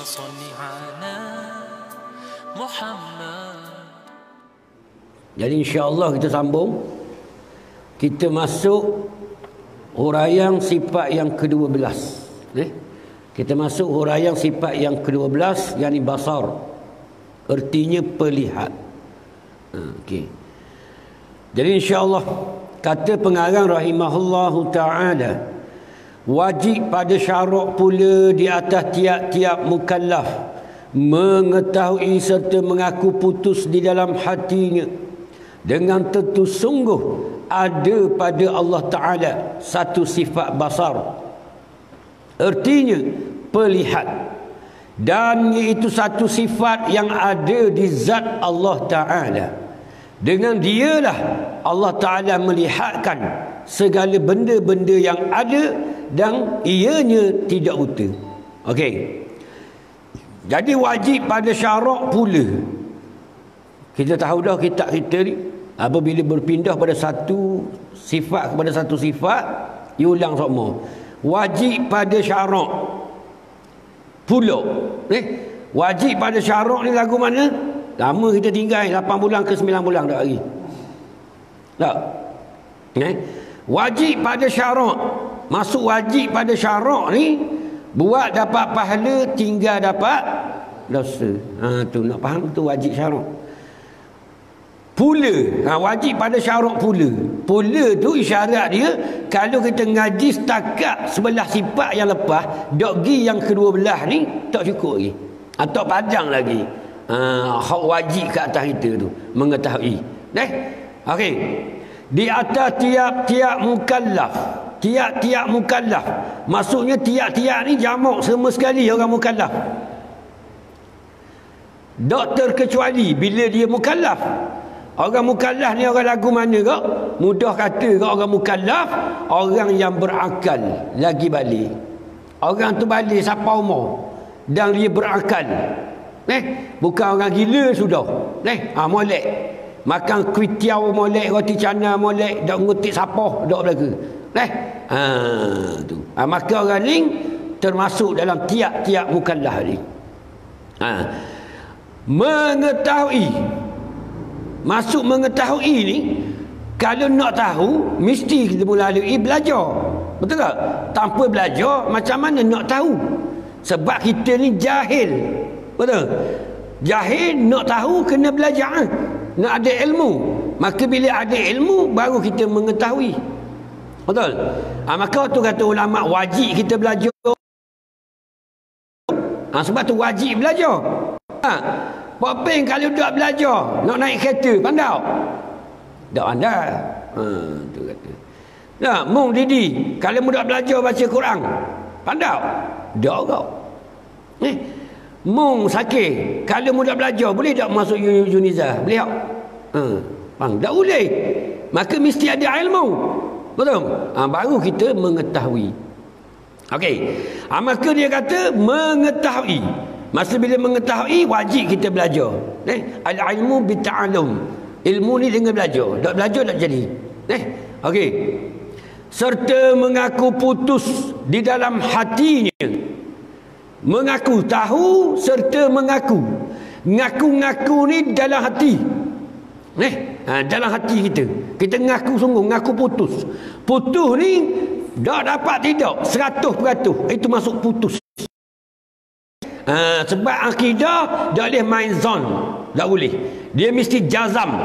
صل على محمد. Jadi insya-Allah kita sambung. Kita masuk huraian sifat yang ke-12. Kita masuk huraian sifat yang ke-12, yakni basar. Artinya perlihat. Okey. Jadi insya-Allah kata pengarang rahimahullahu taala, wajib pada syarak pula di atas tiap-tiap mukallaf mengetahui serta mengaku putus di dalam hatinya dengan tentu sungguh ada pada Allah Ta'ala satu sifat basar, artinya perlihat, dan iaitu satu sifat yang ada di zat Allah Ta'ala. Dengan dialah Allah Ta'ala melihatkan segala benda-benda yang ada dan ianya tidak buta. Okey. Jadi wajib pada syarak pula. Kita tahu dah kitab kita ni, apabila berpindah pada satu sifat kepada satu sifat, ia ulang semua. Wajib pada syarak pula. Wajib pada syarak ni lagu mana? Lama kita tinggal 8 bulan ke 9 bulan dah lagi. Tak? Wajib pada syarak. Masuk wajib pada syarak ni, buat dapat pahala, tinggal dapat dosa. Tu nak faham tu wajib syarak. Pula, wajib pada syarak pula. Pula tu isyarat dia, kalau kita ngaji setakat sebelah sifat yang lepas, dok gi yang ke-12 ni tak cukup lagi. Atau panjang lagi. Hak wajib ke atas kita tu mengetahui. Okey. Di atas tiap-tiap mukallaf. Tiap-tiap mukallaf. Maksudnya tiap-tiap ni jamak semua sekali orang mukallaf. Tak terkecuali bila dia mukallaf. Orang mukallaf ni orang lagu mana kak? Mudah kata kak orang mukallaf, orang yang berakal lagi balik. Orang tu balik siapa umur dan dia berakal. Bukan orang gila sudah. Molek. Makan kuitiau molek, roti canai molek, dak ngutik sapah dak belaka. Tu. Maka orang ni termasuk dalam tiap-tiap mukallaf ni. Mengetahui. Masuk mengetahui ni, kalau nak tahu mesti kita melalui belajar. Betul tak? Tanpa belajar macam mana nak tahu? Sebab kita ni jahil. Betul? Jahil nak tahu kena belajar. Nak ada ilmu. Maka bila ada ilmu baru kita mengetahui. Betul? Maka tu kata ulama wajib kita belajar. Sebab tu wajib belajar. Popeng kalau tak belajar nak naik kereta pandai. Tak pandai. Tu kata. Nah, mung Didi kalau mudak belajar baca Quran pandai. Tak kau. Mung Sakir kalau mudah belajar boleh tak masuk Yunizah? Boleh tak? Tak boleh. Maka mesti ada ilmu. Betul? Baru kita mengetahui. Okey. Maka dia kata mengetahui. Masa bila mengetahui wajib kita belajar. Al-ilmu bita'allum. Ilmu ni dengan belajar. Tak belajar tak jadi. Okey. Serta mengaku putus di dalam hatinya. Mengaku tahu serta mengaku. Ngaku-ngaku ni dalam hati. Dalam hati kita. Kita ngaku sungguh, ngaku putus. Putus ni tak dapat tidak 100%. Itu masuk putus. Sebab akidah tak boleh main zon. Tak boleh. Dia mesti jazam.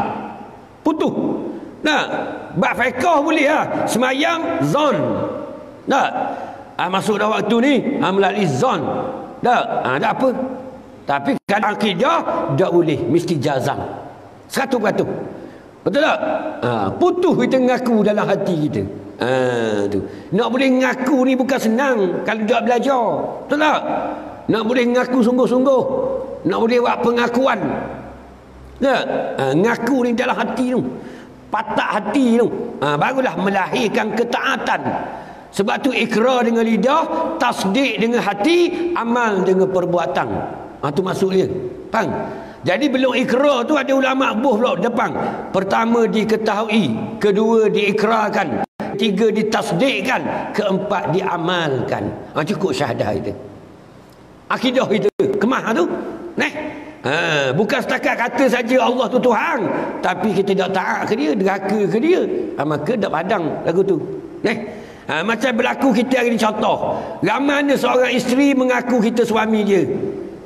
Putus. Bab fiqh boleh lah. Semayang zon. Tak. Masuk dah waktu ni melalui zon. Tak apa. Tapi kalau akidah tak boleh, mesti jazam 100%. Betul tak? Putus kita ngaku dalam hati kita. Tu. Nak boleh ngaku ni bukan senang kalau tak belajar. Betul tak? Nak boleh ngaku sungguh-sungguh, nak boleh buat pengakuan. Tak? Ngaku ni dalam hati tu, patak hati tu, barulah melahirkan ketaatan. Sebab tu ikrar dengan lidah, tasdik dengan hati, amal dengan perbuatan. Tu maksudnya. Faham? Jadi belum ikrar tu ada ulama buh pula depan. Pertama diketahui, kedua diikrarkan, ketiga ditasdikkan, keempat diamalkan. Cukup syahadah itu. akidah itu kemah tu. Bukan setakat kata saja Allah tu Tuhan, tapi kita tak taat ke dia, deraka ke dia, maka dak padang lagu tu. Macam berlaku kita hari ni, contoh, ramai ada seorang isteri mengaku kita suami dia,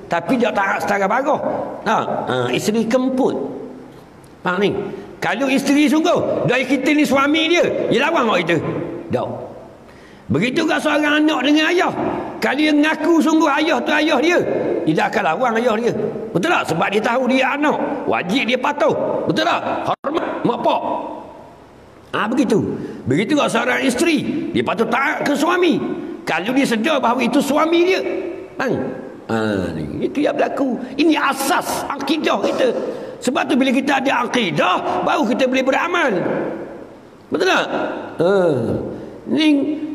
tapi dak taat setara barah. Isteri kemput. Faham ni? Kalau isteri sungguh dari kita ni suami dia, dia lawan orang kita. Tak. Begitu juga seorang anak dengan ayah. Kalau dia mengaku sungguh ayah tu ayah dia, dia tak akan lawan ayah dia. Betul tak? Sebab dia tahu dia anak, wajib dia patuh. Betul tak? Hormat mak pak. Begitu. Begitu juga seorang isteri, dia patut taat ke suami kalau dia sedar bahawa itu suami dia. Itu yang berlaku. Ini asas akidah kita. Sebab tu bila kita ada akidah, baru kita boleh beramal. Betul tak? Ni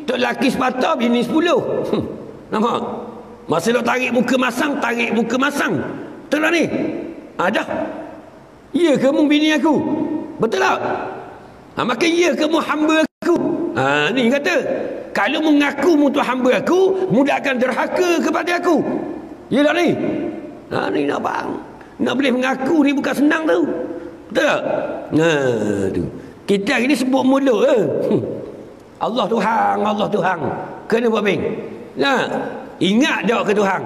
tok lelaki sepatah, bini 10. Nampak? Masa nak tarik muka masang, tarik muka masang. Betul tak ni? Dah. Ya ke mu bini aku? Betul tak? Maka ya ke mu hamba aku? Ni kata, kalau mengaku mu tu hamba aku, mu dah akan derhaka kepada aku. Ya tak ni? Ni nak bang. Nak boleh mengaku ni bukan senang tu. Betul tak? Tu. Kita hari ni sebut mulut Allah Tuhan, Allah Tuhan. Kena buat bing. Ingat tak ke Tuhan?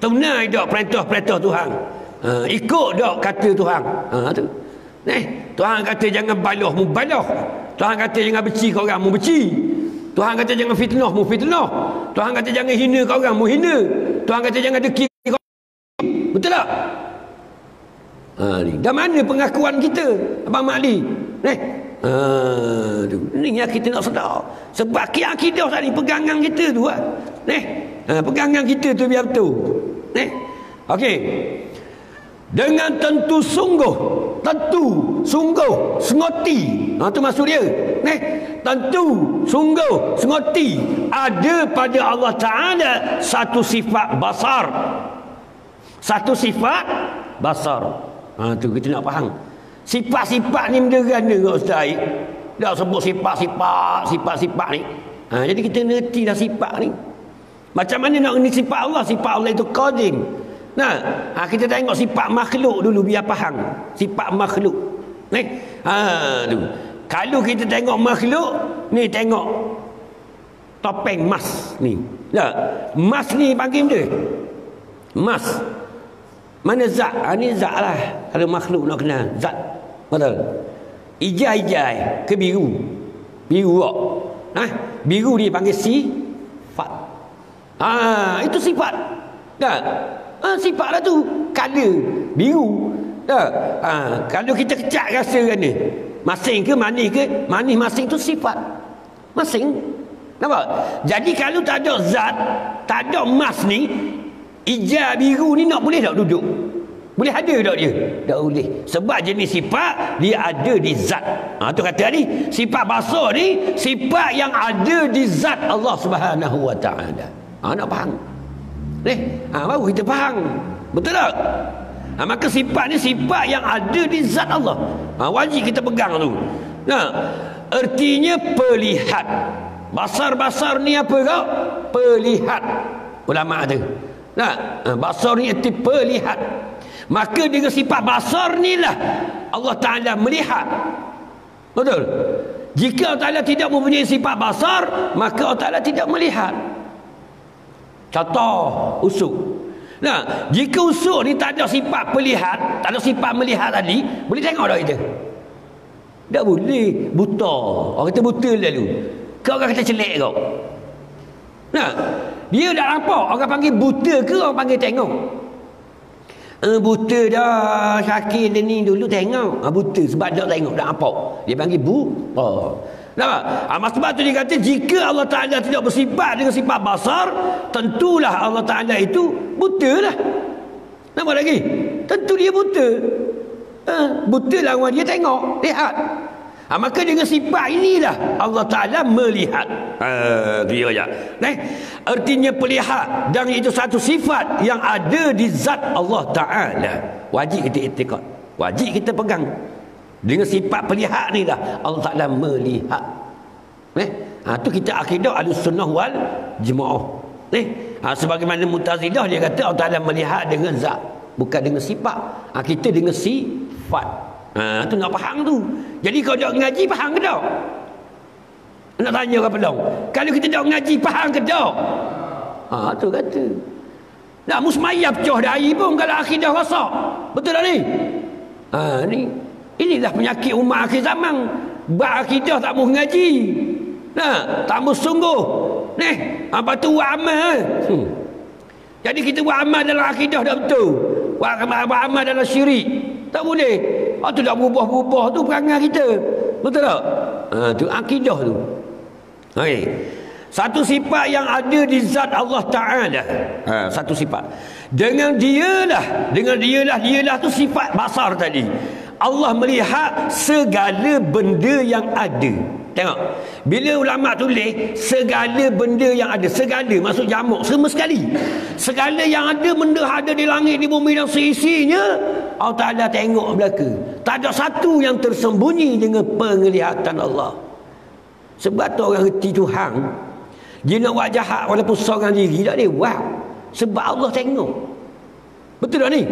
Tunai tak perintah-perintah Tuhan? Ikut tak kata Tuhan? Tu. Tuhan kata jangan baloh, mu baloh. Tuhan kata jangan benci kau orang, mu benci. Tuhan kata jangan fitnah, mu fitnah. Tuhan kata jangan hina kau orang, mu hina. Tuhan kata jangan deki kau. Betul tak? Dah mana pengakuan kita, Abang Makli? Ni yang kita nak sedar. Sebab akidah tadi pegangan kita tu pegangan kita tu biar betul. Okey. Dengan tentu sungguh, sengoti. Tu maksud dia. Tentu sungguh, sengoti ada pada Allah Taala satu sifat basar. Satu sifat basar. Tu kita nak faham. Sifat-sifat ni menderana kat Ustaz. Dah sebut sifat ni. Jadi kita ngerti dah sifat ni. Macam mana nak ngerti sifat Allah? Sifat Allah itu qadim. Kita tengok sifat makhluk dulu biar faham. Sifat makhluk. Tu. Kalau kita tengok makhluk, ni tengok topeng emas ni. Emas ni panggil dia. Emas. Mana zat? Ni zat lah. Kalau makhluk nak kenal zat. Betul? Ijai-ijai ke biru? Biru tak? Biru ni panggil sifat. Itu sifat. Tak? Sifat lah tu. Color biru. Tak? Kalau kita kecak rasa kan ni, masing ke manis ke? Manis masing tu sifat. Masing. Nampak? Jadi kalau tak ada zat, tak ada emas ni, ijaz biru ni nak boleh tak duduk? Boleh ada tak dia? Tak boleh. Sebab jenis sifat dia ada di zat. Tu kata ni, sifat basar ni sifat yang ada di zat Allah Subhanahu Wa Taala. Nak faham? Baru kita faham. Betul tak? Maka sifat ni sifat yang ada di zat Allah. Wajib kita pegang tu. Artinya perlihat. Basar-basar ni apa kau? Perlihat. Ulama tu. Basar ni arti perlihat. Maka dengan sifat basar ni lah Allah Ta'ala melihat. Betul? Jika Allah Ta'ala tidak mempunyai sifat basar, maka Allah Ta'ala tidak melihat. Contoh usuk. Jika usuk ni tak ada sifat perlihat, tak ada sifat melihat tadi, boleh tengok tak kita? Tak boleh. Buta. Orang kata buta lalu. Kau orang kata celek kau. Dia tak nampak. Orang panggil buta ke orang panggil tengok? Buta dah. Syakir dia ni dulu tengok. Buta sebab tak tengok, tak nampak. Dia panggil buta. Nampak? Sebab tu dia kata jika Allah Ta'ala tidak bersifat dengan sifat basar, tentulah Allah Ta'ala itu buta lah. Nampak lagi? Tentu dia buta. Buta lawan dia tengok, lihat. Maka dengan sifat inilah Allah Ta'ala melihat. Dia aja. Artinya perlihat, dan itu satu sifat yang ada di zat Allah Ta'ala. Wajib kita i'tiqad. Wajib kita pegang. Dengan sifat perlihat ni dah Allah Ta'ala melihat. Tu kita akidah Ahlus Sunnah wal Jemaah. Sebagaimana Mu'tazilah dia kata Allah Ta'ala melihat dengan zat, bukan dengan sifat. Kita dengan sifat. Tu nak faham tu. Jadi kalau tak ngaji faham ke tak? Nak tanya orang pelong. Kalau kita tak ngaji faham ke tak? Tu kata. Nak musmayah pecah dari pun kalau akidah rosak. Betul tak ni? Ni. Inilah penyakit umat akhir zaman. Berakidah tak mau ngaji. Tak mau sungguh. Apa tu buat amal. Jadi kita buat amal dalam akidah tak betul. Buat amal dalam syirik. Tak boleh. Tu dah berubah-ubah tu perangai kita. Betul tak? Tu akidah tu. Okay. Satu sifat yang ada di zat Allah Ta'ala. Satu sifat. Dengan dialah tu sifat basar tadi. Allah melihat segala benda yang ada. Tengok. Bila ulama tulis segala benda yang ada, segala maksud jamak, semua sekali. Segala yang ada, benda ada di langit, di bumi dan seisinya, Allah Ta'ala tengok belaka. Tak ada satu yang tersembunyi dengan penglihatan Allah. Sebab tu orang reti Tuhan, dia nak buat jahat walaupun seorang diri tak boleh buat. Sebab Allah tengok. Betul tak ni?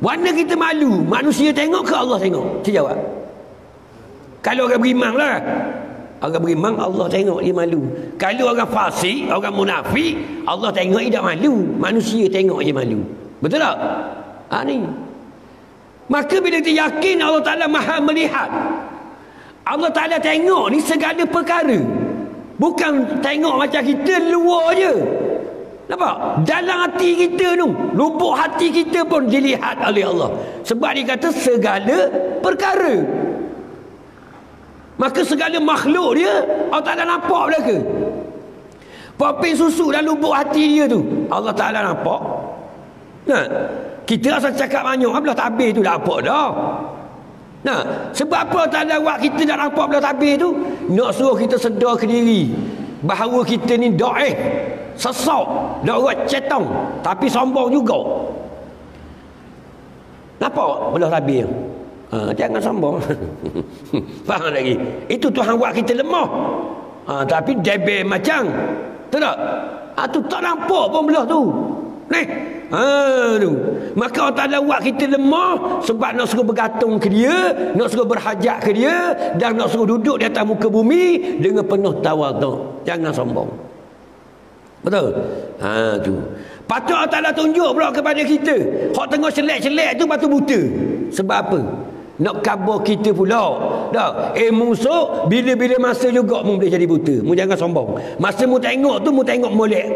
Mana kita malu? Manusia tengok ke Allah tengok? Saya jawab. Kalau orang beriman lah. Orang beriman Allah tengok dia malu. Kalau orang fasik, orang munafik, Allah tengok dia tak malu. Manusia tengok dia malu. Betul tak? Ni. Maka bila kita yakin Allah Ta'ala maha melihat, Allah Ta'ala tengok ni segala perkara. Bukan tengok macam kita luar je. Nampak? Dalam hati kita tu, lubuk hati kita pun dilihat oleh Allah. Sebab dia kata segala perkara. Maka segala makhluk dia Allah Ta'ala nampak belaka. Popeng susu dalam lubuk hati dia tu Allah Ta'ala nampak. Kita asal cakap banyak belah tabir tu dah apa dah. Sebab apa Allah Ta'ala buat kita dah nampak belah tabir tu? Nak suruh kita sedar ke diri bahawa kita ni daif, sesak, darat cetong, tapi sombong juga. Nampak belah tabir? Jangan sombong. Faham lagi? Itu Tuhan buat kita lemah. Tapi debel macam. Betul tak? Tu tak nampak pun belah tu. Tu. Maka Allah Ta'ala buat kita lemah sebab nak suruh bergantung ke dia, nak suruh berhajat ke dia, dan nak suruh duduk di atas muka bumi dengan penuh tawaduk. Jangan sombong. Betul? Tu. Patut Allah Ta'ala tunjuk pula kepada kita. Hak tengok celek-celek tu patut buta. Sebab apa? Nak khabar kita pula. Tak? Musuh bila-bila masa juga mu boleh jadi buta. Mu jangan sombong. Masa mu tengok tu mu tengok molek.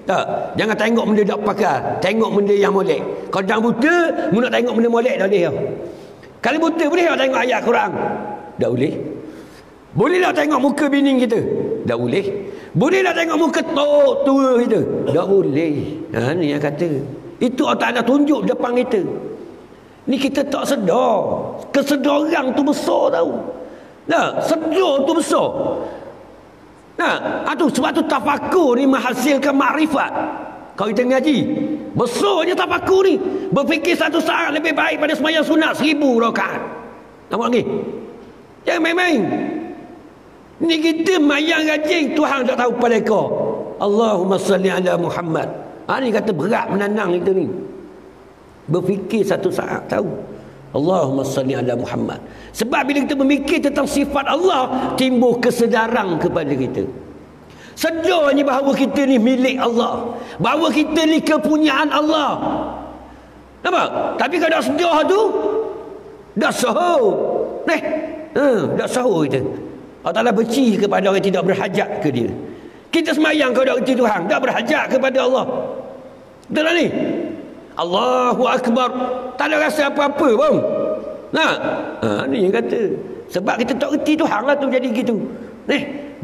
Tak? Jangan tengok benda tak pakai. Tengok benda yang molek. Kalau jangan buta, mu nak tengok benda molek tak boleh. Kalau buta boleh tak tengok ayat Quran? Tak boleh. Boleh tak tengok muka bini kita? Tak boleh. Boleh tak tengok muka tua kita? Tak boleh. Ni yang kata. Itu Allah Ta'ala tunjuk depan kita. Ni kita tak sedar. Kesedaran tu besar tau. Sedar tu besar. Sebab tu tafakur ni menghasilkan makrifat. Kalau kita ngaji, besarnya tafakur ni. Berfikir satu saat lebih baik pada sembahyang sunat 1000 rakaat. Nampak lagi? Jangan main-main. Ni kita mayang rajin, Tuhan tak tahu pada kau. Allahumma salli ala Muhammad. Ni kata berat menanang kita ni. Berfikir satu saat tahu. Allahumma salli ala Muhammad. Sebab bila kita memikir tentang sifat Allah, timbul kesedaran kepada kita. Sedarnya bahawa kita ni milik Allah, bahawa kita ni kepunyaan Allah. Nampak? Tapi kalau dah sedar tu, dah sahur. Dah sahur kita. Allah Ta'ala benci kepada orang yang tidak berhajat ke dia. Kita semayang kalau tak reti Tuhan, tak berhajat kepada Allah. Betul tak ni? Allahu Akbar, tak ada rasa apa-apa pun. Ni yang kata. Sebab kita tak reti Tuhan lah tu jadi gitu.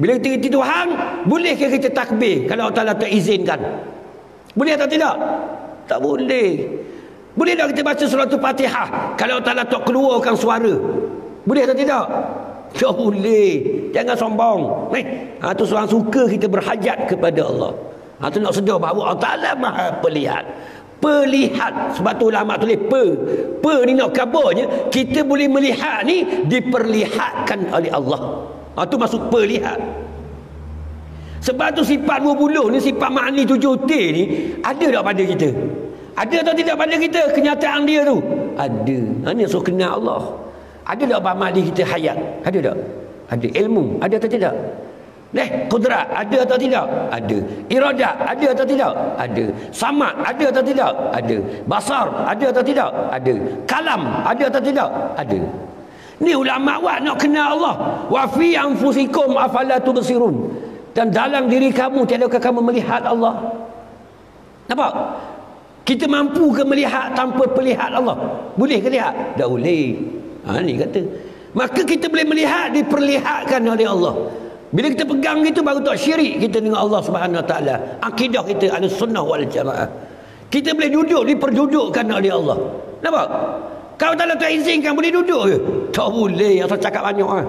Bila kita reti Tuhan, bolehkah kita takbir kalau Allah Ta'ala tak izinkan? Boleh atau tidak? Tak boleh. Boleh tak kita baca surah Al-Fatihah kalau Allah Ta'ala tak keluarkan suara? Boleh atau tidak? Tak boleh. Jangan sombong. Tu seorang suka kita berhajat kepada Allah. Tu nak sedar bahawa Allah Ta'ala maha pelihat. Pelihat. Sebab tu ulama tulis ni nak kabarnya kita boleh melihat ni diperlihatkan oleh Allah. Tu masuk pelihat. Sebab tu sifat 20 ni, sifat ma'ani 7 util ni ada tak pada kita? Ada atau tidak pada kita kenyataan dia tu? Ada. Ni so kenal Allah. Ada tak amal di kita hayat? Ada tak? Ada. Ilmu ada atau tidak? Qudrat ada atau tidak? Ada. Iradat ada atau tidak? Ada. Samad ada atau tidak? Ada. Basar ada atau tidak? Ada. Kalam ada atau tidak? Ada. Ni ulama awak nak kenal Allah. Wa fi anfusikum afala tubsirun. Dan dalam diri kamu tiadakah kamu melihat Allah? Nampak? Kita mampu ke melihat tanpa melihat Allah? Boleh ke lihat? Tak boleh. Ni kata. Maka kita boleh melihat diperlihatkan oleh Allah. Bila kita pegang gitu baru tak syirik kita dengan Allah Subhanahu Wa Taala. Akidah kita Ahlussunnah wal Jamaah. Kita boleh duduk diperdudukkan oleh Allah. Nampak? Kau tak nak izinkan boleh duduk ke? Tak boleh. Asal cakap banyak ah.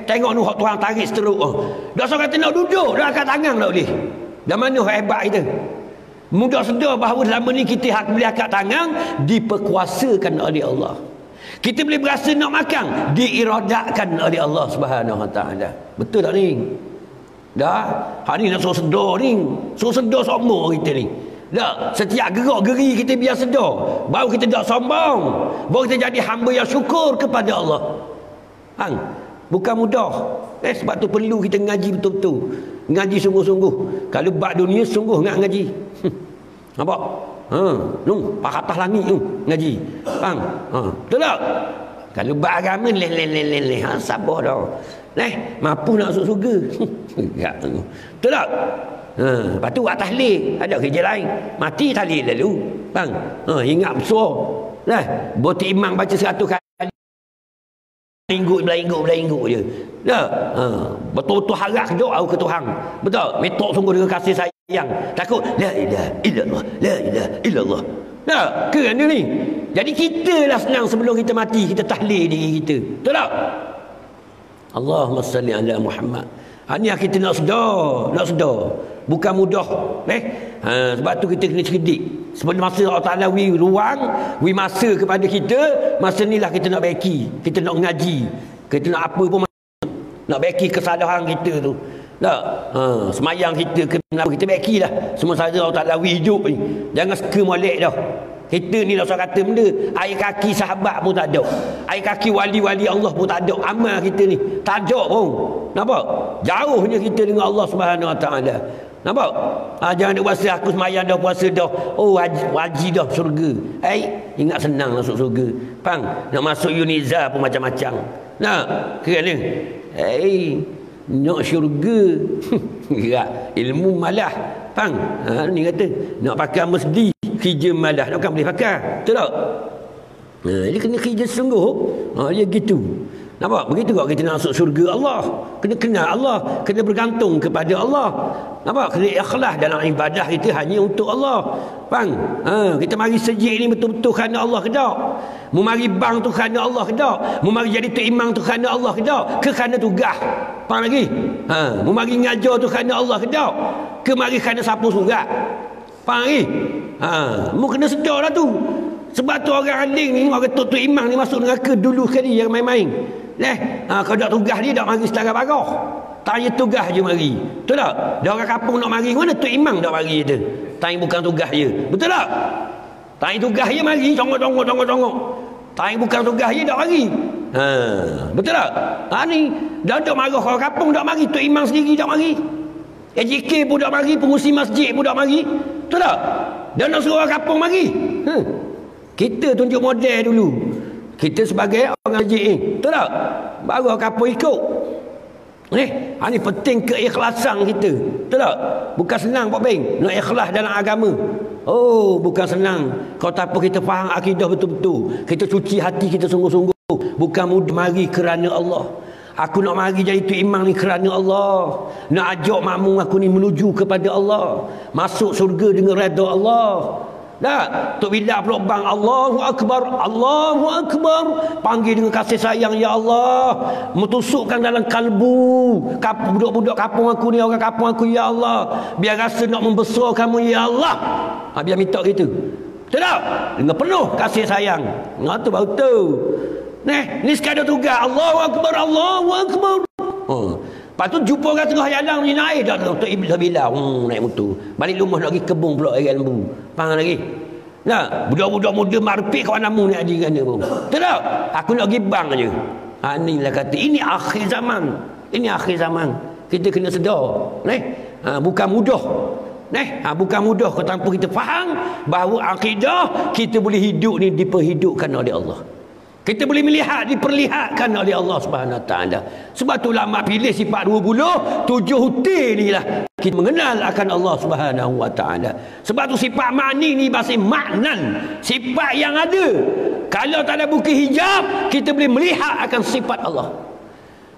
Tengok ni Tuhan tarik seteruk. Dah so kata nak duduk, dah angkat tangan tak boleh. Dah mana hebat kita? Mudah sedar bahawa selama ni kita boleh angkat tangan diperkuasakan oleh Allah. Kita boleh berasa nak makan diiradakkan oleh Allah Subhanahu Wa Taala. Betul tak ni? Dah. Hari ni nak suruh sedar ni. Suruh sedar semua kita ni. Dah. Setiap gerak geri kita biar sedar. Baru kita tak sombong. Baru kita jadi hamba yang syukur kepada Allah. Bukan mudah. Sebab tu perlu kita ngaji betul-betul. Ngaji sungguh-sungguh. Kalau bab dunia sungguh nak ngaji. Nampak? Pak atas langit tu ngaji. Betul tak? Kalau bab agama leh sabar dah. Mampu nak masuk surga. Betul tak? Lepas tu buat tahlil. Ada kerja lain. Mati tahlil lalu. Ingat besar. Boti imam baca 100 kali. Belah-inggut je. Betul-betul harap doa ke Tuhan. Betul? Metok sungguh dengan kasih sayang. Takut la ilaha illallah, la ilaha illallah. Kerana ni. Jadi kita lah senang sebelum kita mati kita tahlil diri kita. Betul tak? Allahumma salli ala Muhammad. Ni kita nak sedar. Bukan mudah. Sebab tu kita kena cerdik. Sebelum masa Allah Ta'ala ruang, masa kepada kita, masa inilah kita nak baiki. Kita nak ngaji. Kita nak apa pun nak baiki kesalahan kita tu. Tak? Semayang kita kena kita baiki lah. Semua saja Allah Ta'ala hidup ni. Jangan suka molek dah. Kita ni dah kata benda air kaki sahabat pun tak ada. Air kaki wali-wali Allah pun tak ada. Amal kita ni tak ada pun. Nampak? Jauhnya kita dengan Allah Subhanahu Wa Taala. Nampak? Jangan duk puasa aku semayang dah, puasa dah. Wajib dah surga. Ingat senang masuk surga. Nak masuk Uniza pun macam-macam. Kerana nak syurga. Ilmu malah. Ni kata nak pakai mesti kerja malah. Nak kan boleh pakai. Betul tak? Dia kena kerja sungguh. Dia gitu. Nampak? Begitu kok kita nak masuk syurga Allah. Kena kenal Allah. Kena bergantung kepada Allah. Nampak? Kena ikhlas dalam ibadah kita hanya untuk Allah. Kita mari sejik ni betul-betul kerana Allah ke tak? Mu mari bang tu kerana Allah ke tak? Mu mari jadi tok imam tu kerana Allah ke tak? Ke kerana tugas? Faham lagi? Mu mari ngajar tu kerana Allah ke tak? Ke mari kerana sapu surat? Faham lagi? Mu kena sedar lah tu. Sebab tu orang alim ni, orang tok imam ni masuk neraka dulu sekali, jangan main-main. Kalau tak tugas dia, tak mari setara barah. Tanya tugas je mari. Betul tak? Dia orang kampung nak mari, mana tok imam tak mari dia? Tanya bukan tugas dia. Betul tak? Tanya tugas dia mari, congok. Tanya bukan tugas dia, tak mari. Betul tak? Ni, dah tak marah orang kampung, tak mari. Tok imam sendiri tak mari. AJK pun tak mari, pengurusi masjid pun tak mari. Betul tak? Dia nak suruh orang kampung mari. Kita tunjuk model dulu. Kita sebagai orang masjid ni. Betul tak? Baru orang kampung ikut. Ini penting keikhlasan kita. Betul tak? Bukan senang Pak Beng nak ikhlas dalam agama. Bukan senang. Kalau tak apa kita faham akidah betul-betul. Kita cuci hati kita sungguh-sungguh. Bukan mudah mari kerana Allah. Aku nak mari jadi tu imam ni kerana Allah. Nak ajak makmum aku ni menuju kepada Allah. Masuk surga dengan redha Allah. Tok bila pelobang Allahu Akbar, Allahu Akbar, panggil dengan kasih sayang, ya Allah, metusukkan dalam kalbu budak-budak kampung aku ni, orang kampung aku, ya Allah, biar rasa nak membesar kamu, ya Allah. Biar minta gitu. Betul tak? Dengan penuh kasih sayang. Tu baru tu. Ni sekadar tugas Allahu Akbar, Allahu Akbar. Lepas tu jumpa orang tengah jalan ni naik dah tu Iblis bila naik motor. Balik rumah nak pergi kebun pula air lembu. Faham lagi? Nah, budak-budak muda marpik kawan namu ni ada kan pun. Betul tak? Aku nak pergi bang je. Inilah kata ini akhir zaman. Ini akhir zaman. Kita kena sedar. Bukan mudah. Bukan mudah tanpa kita faham bahawa akidah kita boleh hidup ni diperhidupkan oleh Allah. Kita boleh melihat, diperlihatkan oleh Allah Subhanahu Wa Taala. Sebab tu ulama pilih sifat 20, 7 hutir ni lah kita mengenal akan Allah Subhanahu Wa Taala. Sebab tu sifat makni ni bahasa maknan, sifat yang ada. Kalau tak ada buka hijab, kita boleh melihat akan sifat Allah.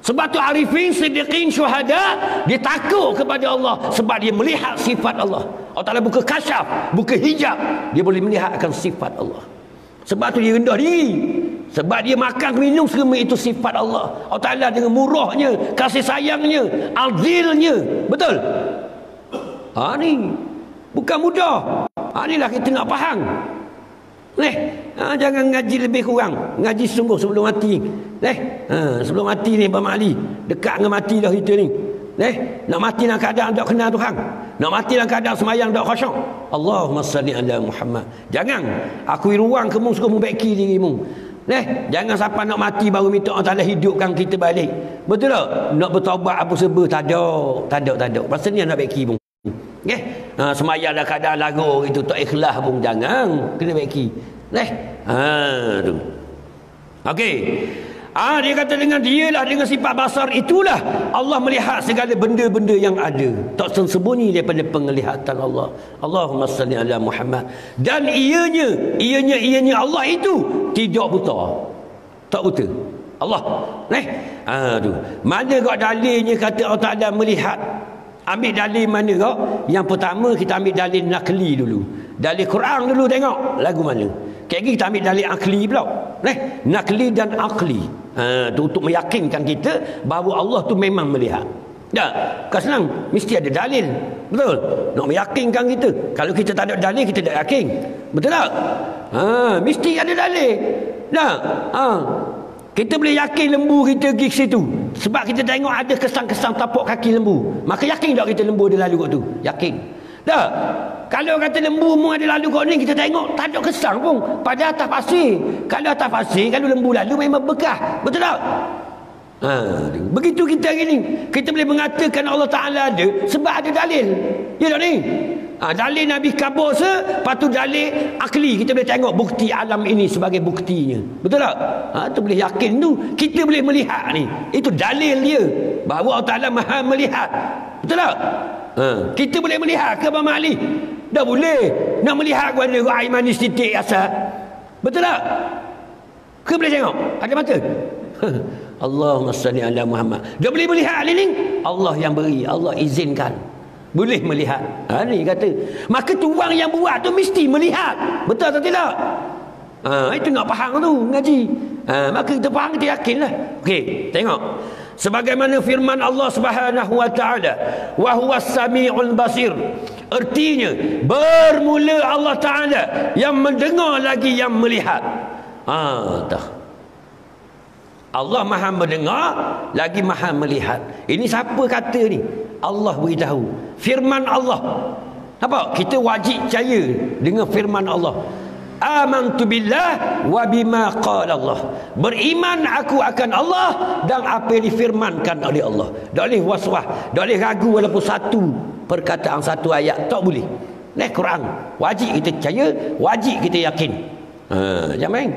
Sebab tu arifin, siddiqin, syuhada, dia takut kepada Allah sebab dia melihat sifat Allah. Allah Taala buka kasyaf, buka hijab, dia boleh melihat akan sifat Allah. Sebab tu dia rendah diri. Sebab dia makan minum semua itu sifat Allah. Allah Ta'ala dengan murahnya, kasih sayangnya, azilnya. Betul? Ni bukan mudah. Inilah kita nak faham. Jangan ngaji lebih kurang. Ngaji sungguh sebelum mati. Sebelum mati ni Abang Ali. Dekat dengan mati dah kita ni. Nak mati dalam keadaan tak kenal Tuhan. Nak mati dalam keadaan semayang tak khusyuk. Allahumma salli ala Muhammad. Jangan akui ruang kamu suka membaiki dirimu. Jangan sampai nak mati baru minta Allah Ta'ala hidupkan kita balik. Betul tak? Nak bertaubat apa sebab tak ada. Pasal ni nak baiki pun. Semayang dalam keadaan lagu itu tak ikhlas pun jangan. Kena baiki. Tu. Okey. Dia kata dengan dengan sifat basar itulah Allah melihat segala benda-benda yang ada. Tak tersembunyi daripada penglihatan Allah. Allahumma salli ala Muhammad. Dan ianya Allah itu tidak buta. Tak buta. Allah. Tu. Mana kau dalilnya kata Allah Ta'ala melihat? Ambil dalil mana kau? Yang pertama kita ambil dalil nakli dulu. Dalil Quran dulu tengok lagu mana. Kita ambil dalil akli pula. Nakli dan akli. Tu untuk meyakinkan kita bahawa Allah tu memang melihat. Kan senang, mesti ada dalil. Betul? Nak meyakinkan kita. Kalau kita tak ada dalil kita tak yakin. Betul tak? Mesti ada dalil. Kita boleh yakin lembu kita pergi ke situ sebab kita tengok ada kesan-kesan tapak kaki lembu. Maka yakin tak kita lembu ada lalu kat tu? Yakin. Dah. Kalau kata lembu mu ada lalu kat ni, kita tengok tak ada kesan pun pada atas pasir. Kalau atas pasir, kalau lembu lalu memang bekas. Betul tak? Begitu kita hari ni, kita boleh mengatakan Allah Ta'ala ada sebab ada dalil. Ya tak ni? Dalil Nabi kabur lepas tu dalil akli. Kita boleh tengok bukti alam ini sebagai buktinya. Betul tak? Tu boleh yakin tu. Kita boleh melihat ni. Itu dalil dia bahawa Allah Ta'ala maha melihat. Betul tak? Kita boleh melihat ke Abang Ali? Dah boleh. Nak melihat ke mana air manis titik asal? Betul tak? Ke boleh tengok? Ada mata? Allahumma salli ala Muhammad. Dah boleh melihat ni? Allah yang beri. Allah izinkan. Boleh melihat. Ni kata. Maka tu orang yang buat tu mesti melihat. Betul atau tidak? Itu nak faham tu ngaji. Maka kita faham, kita yakinlah. Okey, tengok. Sebagaimana firman Allah Subhanahu wa taala, wa huwas samiul basir. Artinya bermula Allah Taala yang mendengar lagi yang melihat. Dah. Allah Maha mendengar lagi Maha melihat. Ini siapa kata ni? Allah beritahu. Firman Allah. Apa? Kita wajib percaya dengan firman Allah. Amantu billah wa bima qala Allah. Beriman aku akan Allah dan apa yang difirmankan oleh Allah. Tak boleh waswah, tak boleh ragu walaupun satu perkataan, satu ayat, tak boleh. Quran wajib kita percaya, wajib kita yakin. Jangan main.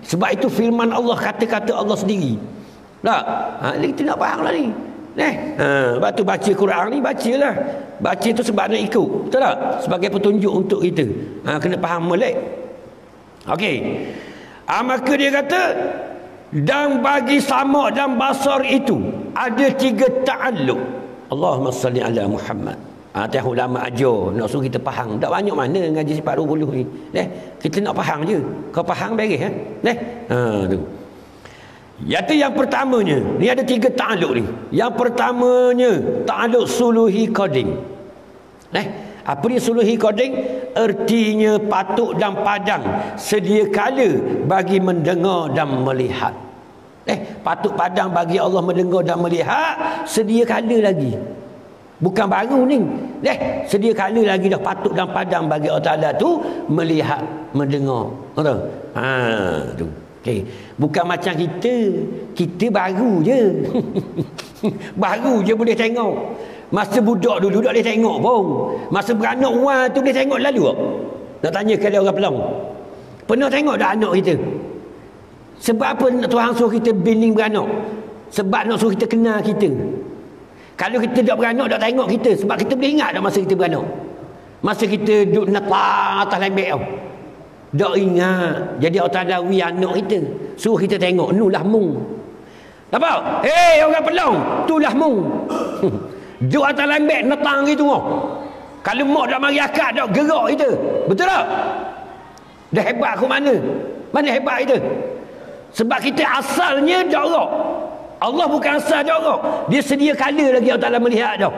Sebab itu firman Allah, kata-kata Allah sendiri. Tak? Kita nak faham lah ni. Lepas tu baca Quran ni, bacalah. Baca tu sebab nak ikut. Betul tak? Sebagai petunjuk untuk kita. Kena faham molek. Okey. Maka dia kata, dan bagi sama dan basar itu ada 3 ta'alluq. Allahumma salli ala Muhammad. Atas ulama ajar nak suruh kita faham. Tak banyak mana ngaji sifat 20 ni. Kita nak faham je. Kau faham beres tu. Iaitu yang pertamanya, ni ada 3 ta'alluq ni. Yang pertamanya ta'alluq suluhi qading. Apa ni suluhi qading? Ertinya patut dan padang sedia kala bagi mendengar dan melihat. Patut padang bagi Allah mendengar dan melihat sedia kala lagi. Bukan baru ni. Sedia kala lagi dah patut dan padang bagi Allah Ta'ala tu melihat, mendengar. Betul? Tu. Okey. Bukan macam kita. Kita baru je. Baru je boleh tengok. Masa budak dulu tak boleh tengok pun. Masa beranak orang tu boleh tengok lalu tak? Nak tanya ke orang Pelong. Pernah tengok dah anak kita? Sebab apa Tuhan suruh kita bini beranak? Sebab nak suruh kita kenal kita. Kalau kita tak beranak, tak tengok kita. Sebab kita boleh ingat dah masa kita beranak. Masa kita duduk netang atas lembek tau. Tak ingat. Jadi Allah Ta'ala anak kita. Suruh kita tengok. Nulah mung. Nampak? Orang Pelong. Itulah mung. Duduk atas lembek netang gitu. Kalau mak tak mari akad, tak gerak kita. Betul tak? Dah hebat ke mana? Mana hebat kita? Sebab kita asalnya jorok. Allah bukan asal jorok. Dia sedia kala lagi Allah Ta'ala melihat dah.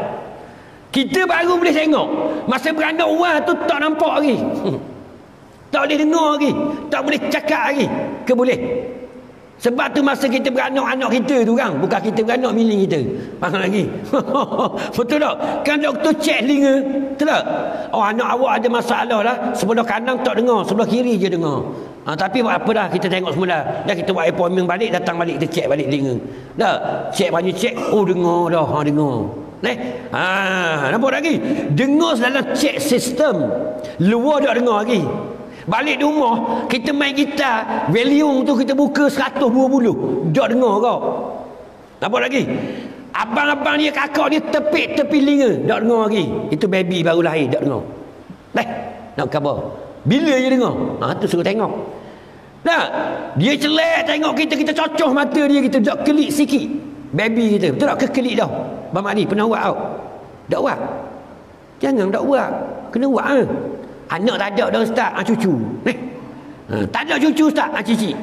Kita baru boleh tengok. Masa beranak orang tu tak nampak lagi. Tak boleh dengar lagi. Tak boleh cakap lagi. Ke boleh? Sebab tu masa kita beranak anak kita tu kan. Bukan kita beranak milik kita. Faham lagi? Betul tak? Kan doktor cek telinga. Betul tak? Anak awak ada masalah lah. Sebelah kanan tak dengar. Sebelah kiri je dengar. Tapi buat apa dah, kita tengok semula. Dah kita buat appointment balik, datang balik, kita cek balik telinga. Dah, cek banyak cek. Dengar dah. Dengar. Nampak lagi? Dengar dalam cek sistem. Luar tak dengar lagi. Balik di rumah, kita main gitar, volume tu kita buka 120. Tak dengar kau. Nampak lagi? Abang-abang dia, kakak dia tepik tepi telinga. Tak dengar lagi. Itu baby baru lahir, tak dengar. Nak khabar. Bila je dengar? Tu suruh tengok. Dia celak tengok kita, kita cocoh mata dia, kita tak kelik sikit. Baby kita, betul tak? Kekelik dah. Abang Mak ni pernah buat tau. Tak buat. Jangan tak buat. Kena buat ke? Anak tak ada dah ustaz, cucu. Tak ada cucu ustaz, cicit.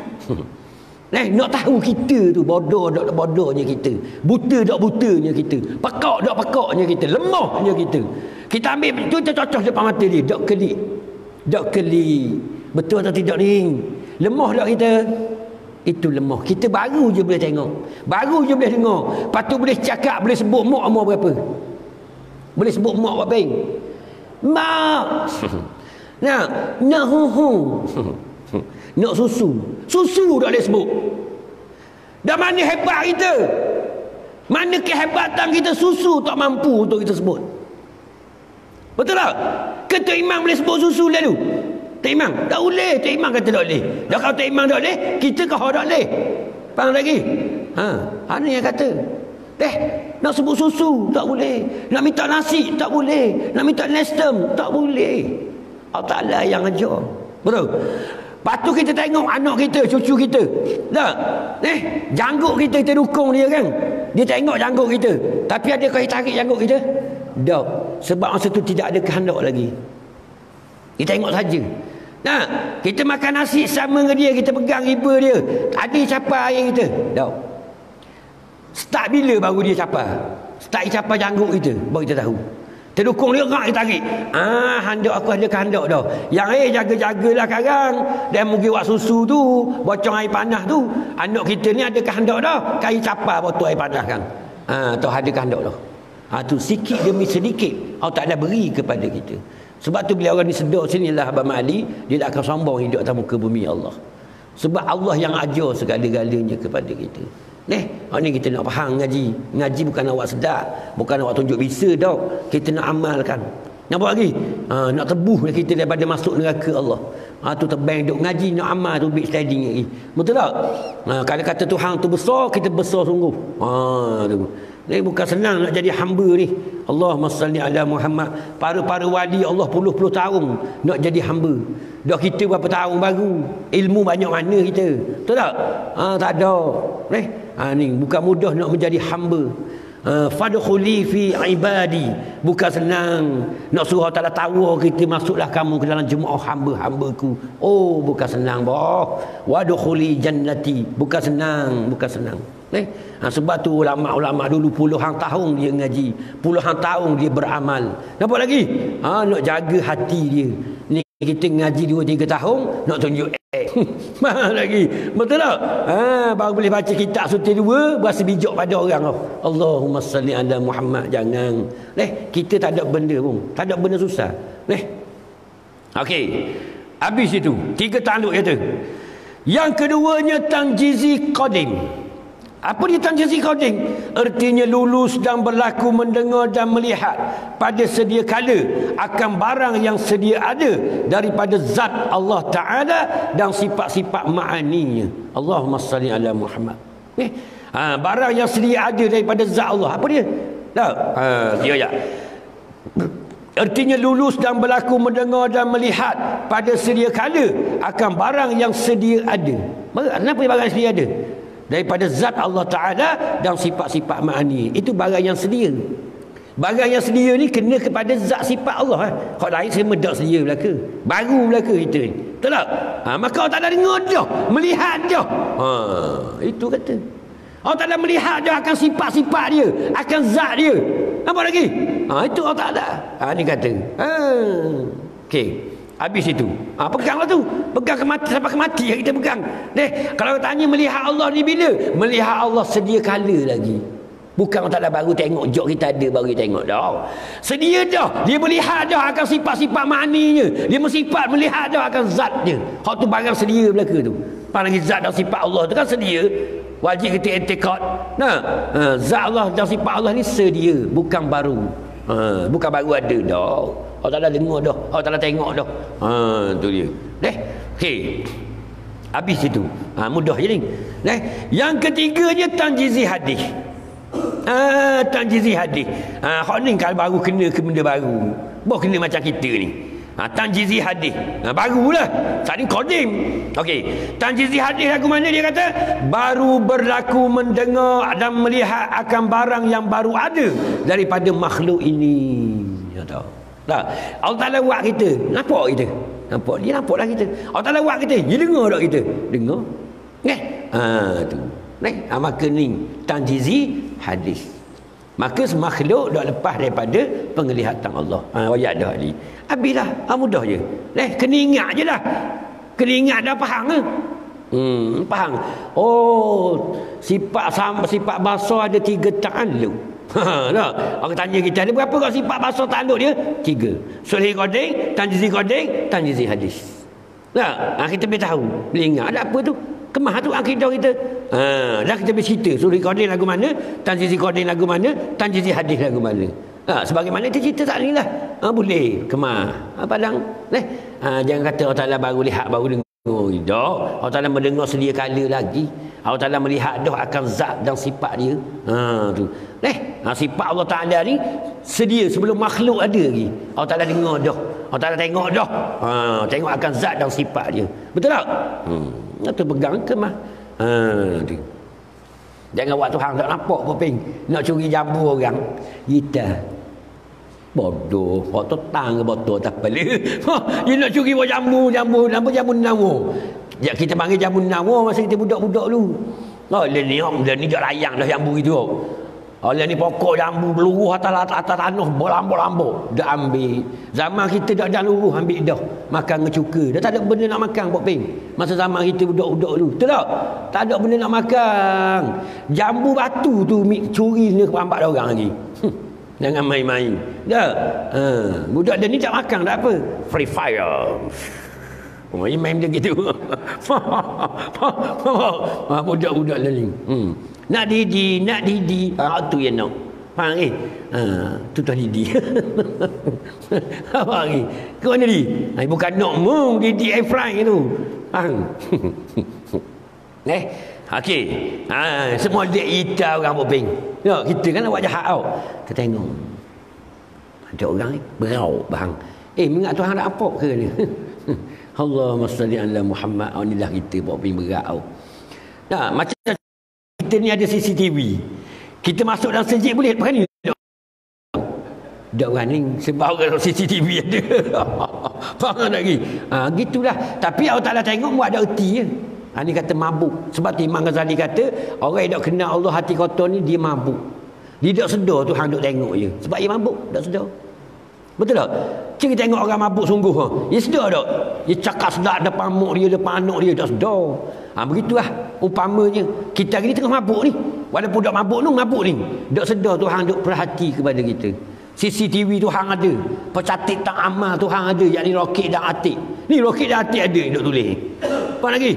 Nak tahu kita tu bodoh tak bodohnya kita. Buta tak butanya kita. Pekak tak pekaknya kita. Lemahnya kita. Kita ambil tu, kita cocok depan mata dia. Tak kelik. Tak kelik. Betul atau tidak ni? Lemah tak kita? Itu lemah. Kita baru je boleh tengok. Baru je boleh dengar. Lepas tu boleh cakap, boleh sebut mak umur berapa. Boleh sebut mak berapa. Mak. Nak hu. Nak susu. Susu tak boleh sebut. Dan mana hebat kita? Mana kehebatan kita? Susu tak mampu untuk kita sebut. Betul tak? Ketua Imam boleh sebut susu lalu? Tok Imam tak boleh. Tok Imam kata tak boleh. Dah kalau Tok Imam tak boleh, kita kau tak boleh. Faham lagi? Ni yang kata. Nak sebut susu tak boleh. Nak minta nasi tak boleh. Nak minta nestem tak boleh. Allah Ta'ala yang ajar. Betul? Lepas tu kita tengok anak kita, cucu kita. Tak? Janggut kita, kita dukung dia kan. Dia tengok janggut kita. Tapi adakah dia tarik janggut kita? Tak. Sebab masa tu tidak ada kehendak lagi. Kita tengok saja. Kita makan nasi sama dengan dia, kita pegang riba dia. Ada capai air kita? Tak. Start bila baru dia capai? Start capai janggut kita, baru kita tahu. Terukung dia rak dia tarik. Hendak aku ada kehendak dah. Yang jaga-jagalah sekarang. Dan mungkin buat susu tu, bocor air panas tu. Anak kita ni ada kehendak dah. Kain capai botol air panas kan. Tahu ada kehendak dah. Tu sikit demi sedikit Allah Ta'ala beri kepada kita. Sebab tu bila orang ni sedar sinilah Abang Mali, dia tak akan sombong hidup atas muka bumi Allah. Sebab Allah yang ajar segala-galanya kepada kita. Ni kita nak faham ngaji. Ngaji bukan nak buat sedap, bukan nak buat tunjuk bisa tau. Kita nak amalkan. Nampak lagi? Nak tebuh kita daripada masuk neraka Allah. Tu terbang duk ngaji, nak amal tu big standing lagi. Betul tak? Kalau kata Tuhan tu besar, kita besar sungguh. Tu. Ni bukan senang nak jadi hamba ni. Allahumma salli ala Muhammad. Para wali Allah puluh-puluh tahun nak jadi hamba. Dah kita berapa tahun baru. Ilmu banyak mana kita. Betul tak? Tak ada. Ni bukan mudah nak menjadi hamba. Fadkhuli fi ibadi. Bukan senang nak suruh Allah tahu kita masuklah kamu ke dalam jemaah hamba-hambaku. Bukan senang boh. Wadkhuli jannati. Bukan senang. Sebab tu ulama-ulama dulu puluhan tahun dia ngaji, puluhan tahun dia beramal. Nampak lagi? Nak jaga hati dia. Ni kita ngaji 2-3 tahun nak tunjuk mahal lagi. Betul tak? Baru boleh baca kitab suti 2 berasa bijak pada orang. Allahumma salli ala Muhammad. Jangan. Kita tak ada benda pun. Tak ada benda susah. Okey. Habis itu 3 takluk kata. Yang keduanya tanjizi qadim. Apa dia tanjizi qadim? Artinya lulus dan berlaku mendengar dan melihat pada sedia kala akan barang yang sedia ada daripada zat Allah Ta'ala dan sifat-sifat ma'aninya. Allahumma salli ala Muhammad. Barang yang sedia ada daripada zat Allah. Apa dia? Dia ya. Artinya lulus dan berlaku mendengar dan melihat pada sedia kala akan barang yang sedia ada. Kenapa barang yang sedia ada? Daripada zat Allah Ta'ala dan sifat-sifat ma'ani. Itu barang yang sedia. Barang yang sedia ni kena kepada zat sifat Allah. Kalau lain saya medak sedia belaka. Baru belaka kita ni. Betul tak? Maka Allah Ta'ala dengar dah. Melihat dah. Itu kata. Allah Ta'ala melihat dah akan sifat-sifat dia. Akan zat dia. Apa lagi? Itu Allah Ta'ala. Ni kata. Okey. Habis itu. Peganglah tu. Pegang ke mati sampai ke mati kita pegang. Kalau tanya melihat Allah ni bila? Melihat Allah sedia kala lagi. Bukan Allah Ta'ala baru tengok jok kita ada baru kita tengok dah. Sedia dah. Dia melihat dah akan sifat-sifat makninya. Dia bersifat melihat dah akan zatnya. Hak tu barang sedia belaka tu. Panggil zat dan sifat Allah tu kan sedia. Wajib kita i'tiqad. Zat Allah dan sifat Allah ni sedia, bukan baru. Bukan baru ada dah. Allah Ta'ala dengar dah. Allah Ta'ala tengok dah. Tu dia. Okey. Habis itu. Mudah je ni. Yang ketiganya tanjizi hadis. Tanjizi hadis. Hak ni kalau baru kena ke benda baru. Baru kena macam kita ni. Tanjizi hadis. Barulah. Tadi qadim. Okey. Tanjizi hadis lagu mana dia kata? Baru berlaku mendengar dan melihat akan barang yang baru ada daripada makhluk ini. Ya tahu. Tak. Allah Ta'ala buat kita. Nampak kita. Nampak. Dia nampaklah kita. Allah Ta'ala buat kita. Dia dengar tak kita? Dengar. Tu. Maka ni tanjizi hadis. Maka makhluk dah lepas daripada penglihatan Allah. Wajak dah ni. Habislah. Mudah je. Kena ingat je lah. Kena ingat dah faham ke? Faham. Sifat basar ada 3 ta'alluq. Tak? Orang tanya kita ada berapa kau sifat basar ta'alluq dia? 3. Sulhi qadim, tanjizi hadis. Tak? Kita boleh tahu. Boleh ingat. Ada apa tu? Kemah tu akidah kita. Dah kita boleh cerita. Sulhi qadim lagu mana? Tanjizi qadim lagu mana? Tanjizi hadis lagu mana? Sebagaimana dia cerita tak ni lah. Boleh. Kemah. Padang. Jangan kata Allah Ta'ala baru lihat, baru dengar. Dah. Allah Ta'ala mendengar sedia kala lagi. Allah Ta'ala melihat dah akan zat dan sifat dia. Tu. Sifat Allah Ta'ala ni sedia sebelum makhluk ada lagi. Allah Ta'ala dengar dah. Allah Ta'ala tengok dah. Tengok akan zat dan sifat dia. Betul tak? Itu pegang ke mah. Tu. Jangan buat Tuhan tak nampak poping. Nak curi jambu orang. Kita bodoh. Waktu tang ke botol tak pala. Dia nak curi buat jambu namu. Ya, kita panggil jambu namu masa kita budak-budak dulu. Ni dah layang dah jambu itu. Ni pokok jambu beluruh atas tanah berlambuk-lambuk. Dah ambil. Zaman kita dah luruh ambil dah. Makan ngecuka. Dah tak ada benda nak makan poping. Masa zaman kita budak-budak dulu. Betul tak? Tak ada benda nak makan. Jambu batu tu curi ni kerambat orang lagi. Jangan main-main. Dah. Budak dia ni tak makan tak apa. Free fire. Main dia gitu. Budak-budak lah ni. Nak didi. Tu yang nak. Faham ke? Tu tuan didi. Apa lagi? Ke mana di? Bukan nak mung didi air fry tu. Faham? Okey. Semua dek kita orang poping. Kita kan nak buat jahat tau. Kita tengok. Ada orang ni berau bang. Mengat Tuhan nak apa ke ni? Allahumma salli ala Muhammad. Inilah kita poping berau. Nah, macam kita ni ada CCTV. Kita masuk dalam masjid boleh bukan ni? Dak orang ni sebab orang CCTV ada. Faham lagi? Gitulah. Tapi Allah Ta'ala tengok buat ada erti je. Ni kata mabuk. Sebab Imam Ghazali kata orang yang tak kenal Allah hati kotor ni dia mabuk. Dia tak sedar Tuhan duk tengok je. Sebab dia mabuk, tak sedar. Betul tak? Cik tengok orang mabuk sungguh. Dia sedar tak? Dia cakap sedap depan mak dia, depan anak dia, tak sedar. Begitulah umpamanya. Kita hari ni tengah mabuk ni. Walaupun tak mabuk ni. Tak sedar Tuhan duk perhati kepada kita. CCTV Tuhan ada. Pecatit tak amal Tuhan ada. Yang ni roket dan atik. Ni roket dan atik ada duk tulis. Apa lagi?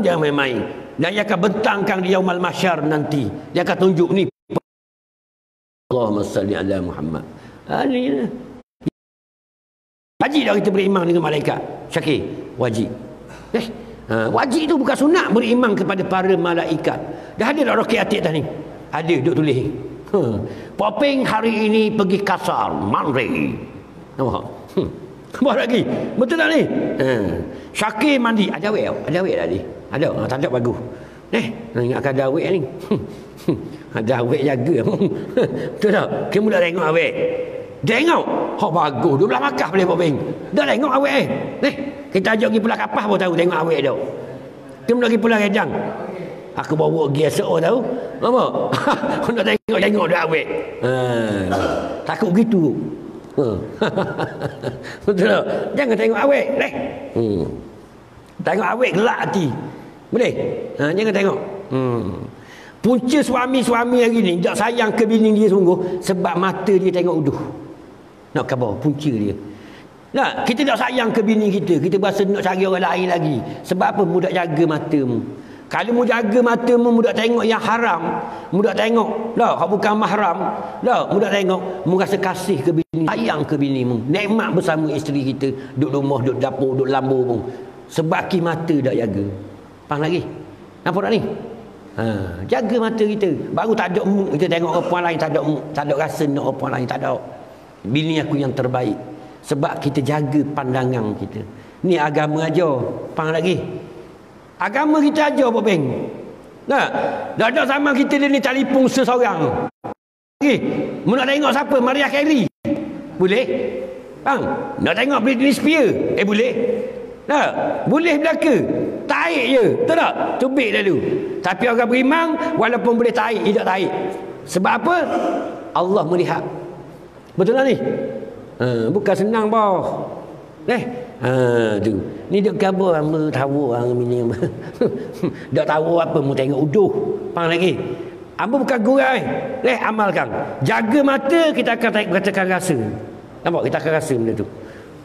Jangan main-main. Dan dia akan bentangkan di Yaumal Mahsyar nanti. Dia akan tunjuk ni. Allahumma salli ala Muhammad. Ni lah. Wajib dah kita beriman dengan malaikat. Syakir, wajib. Wajib tu bukan sunat beriman kepada para malaikat. Dah ada dah roket atik tadi. Ada duk tulis. Popeng hari ini pergi kasar, mandi. Nampak? Apa lagi? Betul tak ni? Syakir mandi. Ada awet tadi. Ada. Tak ada bagus. Ingatkan ada awet ni. Ada awet jaga. Betul tak? Kamu dah tengok awet. Tengok. Bagus. 12 markah boleh popeng. Dah tengok awet kita ajak pergi pulang kapal pun tahu tengok awet tu. Kamu lagi pulang Rejang. Aku bawa pergi SO tahu. Apa? Nak tengok dah awet. Takut gitu. Betul tak? Jangan tengok awet. Tengok awet gelak hati. Boleh? Jangan tengok. Punca suami-suami hari ni tak sayang ke bini dia sungguh sebab mata dia tengok uduh. Nak khabar punca dia. Nah, kita tak sayang ke bini kita. Kita berasa nak cari orang lain lagi. Sebab apa? Mu tak jaga matamu. Kalau mu jaga matamu, mu tak tengok yang haram, mu tak tengok lah hak bukan mahram, lah mu tak tengok, mu rasa kasih ke bini, sayang ke bini mu, nikmat bersama isteri kita, duduk rumah, duduk dapur, duduk lambur pun. Sebab ki mata tak jaga. Faham lagi? Nampak tak ni? Jaga mata kita. Baru tak ada mu, kita tengok perempuan lain tak ada mu, tak ada rasa nak perempuan lain, tak ada. Bini aku yang terbaik. Sebab kita jaga pandangan kita. Ni agama aja. Faham lagi? Agama kita aja apa beng. Nah, dah ada sama kita ni telefon seseorang. Okey, mu nak tengok siapa? Mariah Carey. Boleh? Bang, nak tengok Britney Spears? Boleh? Nah, boleh belaka. Taik je. Betul tak? Tubik dulu. Tapi orang beriman walaupun boleh taik, tidak taik. Sebab apa? Allah melihat. Betul tak ni? Bukan senang boh. Tu. Ni duk khabar hamba tahu hang bini hamba. Dak tahu apa mu tengok uduh. Faham lagi? Hamba bukan gurai. Amalkan. Jaga mata kita akan rasa. Nampak kita akan rasa benda tu.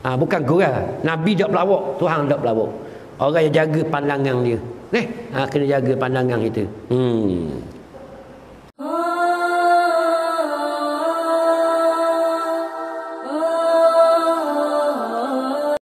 Bukan gurai. Nabi dak pelawak, Tuhan dak pelawak. Orang yang jaga pandangan dia. Kena jaga pandangan kita.